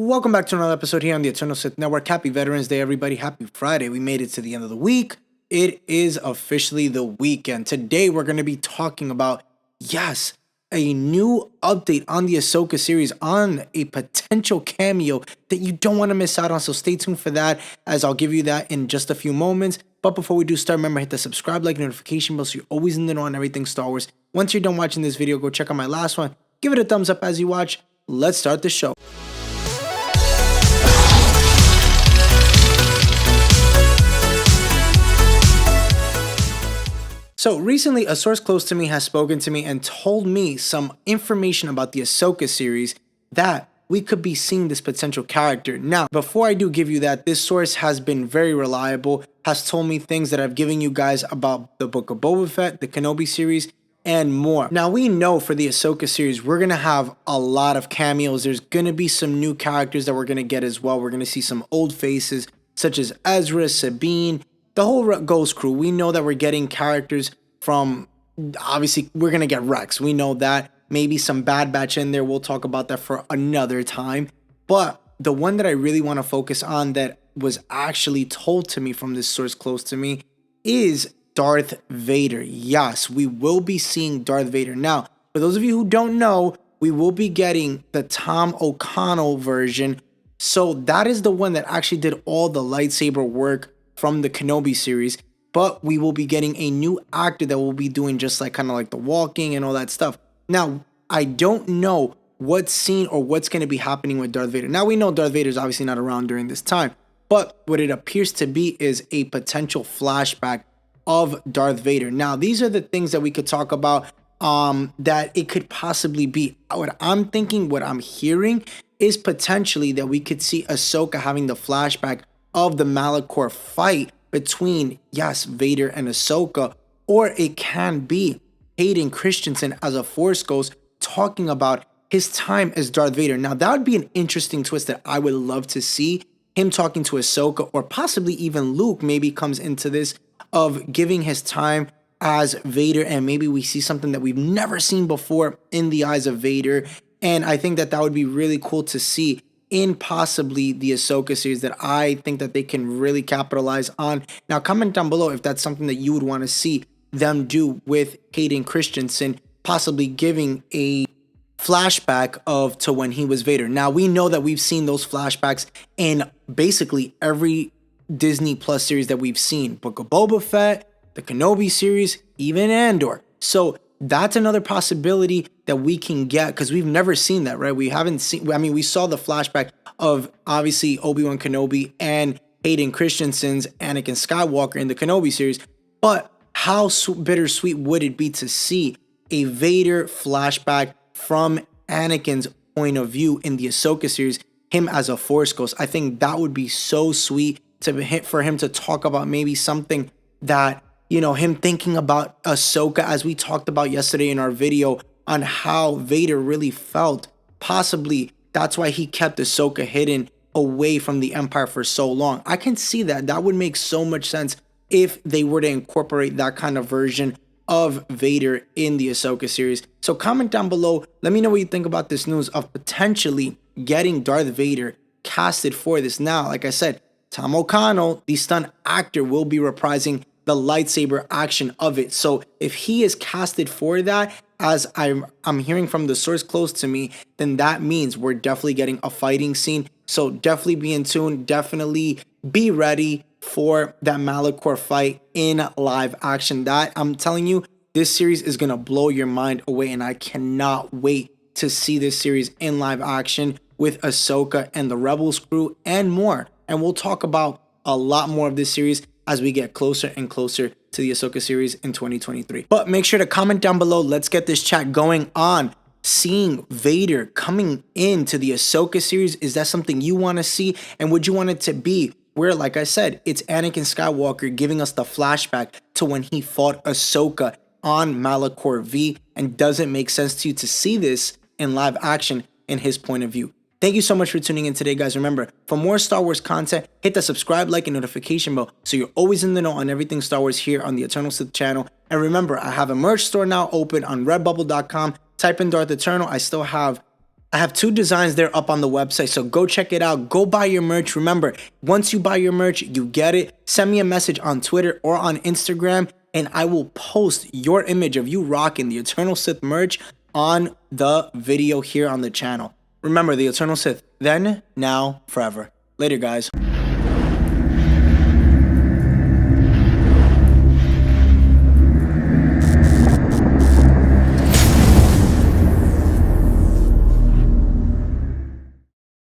Welcome back to another episode here on the Eternal Sith Network. Happy Veterans Day, everybody. Happy Friday. We made it to the end of the week. It is officially the weekend. Today, we're going to be talking about, yes, a new update on the Ahsoka series, on a potential cameo that you don't want to miss out on. So stay tuned for that, as I'll give you that in just a few moments. But before we do start, remember, hit the subscribe, like, notification bell so you're always in the know on everything Star Wars. Once you're done watching this video, go check out my last one. Give it a thumbs up as you watch. Let's start the show. So recently, a source close to me has spoken to me and told me some information about the Ahsoka series that we could be seeing this potential character. Now, before I do give you that, this source has been very reliable, has told me things that I've given you guys about the Book of Boba Fett, the Kenobi series, and more. Now, we know for the Ahsoka series, we're going to have a lot of cameos. There's going to be some new characters that we're going to get as well. We're going to see some old faces, such as Ezra, Sabine, the whole Ghost crew. We know that we're getting characters from, obviously, we're going to get Rex. We know that. Maybe some Bad Batch in there. We'll talk about that for another time. But the one that I really want to focus on that was actually told to me from this source close to me is Darth Vader. Yes, we will be seeing Darth Vader. Now, for those of you who don't know, we will be getting the Tom O'Connell version. So that is the one that actually did all the lightsaber work from the Kenobi series. But we will be getting a new actor that will be doing just like kind of like the walking and all that stuff. Now, I don't know what scene or what's going to be happening with Darth Vader. Now, we know Darth Vader is obviously not around during this time. But what it appears to be is a potential flashback of Darth Vader. Now, these are the things that we could talk about that it could possibly be. What I'm thinking, what I'm hearing is potentially that we could see Ahsoka having the flashback of the Malachor fight between, yes, Vader and Ahsoka, or it can be Hayden Christensen as a Force Ghost talking about his time as Darth Vader. Now, that would be an interesting twist that I would love to see, him talking to Ahsoka, or possibly even Luke maybe comes into this of giving his time as Vader, and maybe we see something that we've never seen before in the eyes of Vader. And I think that that would be really cool to see in possibly the Ahsoka series, that I think that they can really capitalize on. Now, comment down below if that's something that you would want to see them do with Hayden Christensen, possibly giving a flashback of to when he was Vader. Now, we know that we've seen those flashbacks in basically every Disney Plus series that we've seen. Book of Boba Fett, the Kenobi series, even Andor. So that's another possibility that we can get, because we've never seen that, right? We haven't seen, I mean, we saw the flashback of obviously Obi-Wan Kenobi and Hayden Christensen's Anakin Skywalker in the Kenobi series, but how bittersweet would it be to see a Vader flashback from Anakin's point of view in the Ahsoka series, him as a Force Ghost? I think that would be so sweet for him to talk about maybe something that, you know, him thinking about Ahsoka, as we talked about yesterday in our video on how Vader really felt. Possibly that's why he kept Ahsoka hidden away from the Empire for so long. I can see that. That would make so much sense if they were to incorporate that kind of version of Vader in the Ahsoka series. So comment down below. Let me know what you think about this news of potentially getting Darth Vader casted for this. Now, like I said, Tom O'Connell, the stunt actor, will be reprising the lightsaber action of it. So if he is casted for that, as I'm hearing from the source close to me, then that means we're definitely getting a fighting scene. So definitely be in tune. Definitely be ready for that Malachor fight in live action. That, I'm telling you, this series is going to blow your mind away, and I cannot wait to see this series in live action with Ahsoka and the Rebels crew and more. And we'll talk about a lot more of this series as we get closer and closer to the Ahsoka series in 2023. But make sure to comment down below. Let's get this chat going on seeing Vader coming into the Ahsoka series. Is that something you want to see? And would you want it to be where, like I said, it's Anakin Skywalker giving us the flashback to when he fought Ahsoka on Malachor V? And does it make sense to you to see this in live action in his point of view? Thank you so much for tuning in today, guys. Remember, for more Star Wars content, hit the subscribe, like, and notification bell so you're always in the know on everything Star Wars here on the Eternal Sith channel. And remember, I have a merch store now open on redbubble.com. Type in Darth Eternal. I still have I have 2 designs there up on the website, so go check it out. Go buy your merch. Remember, once you buy your merch, you get it. Send me a message on Twitter or on Instagram, and I will post your image of you rocking the Eternal Sith merch on the video here on the channel. Remember, the Eternal Sith, then, now, forever. Later, guys.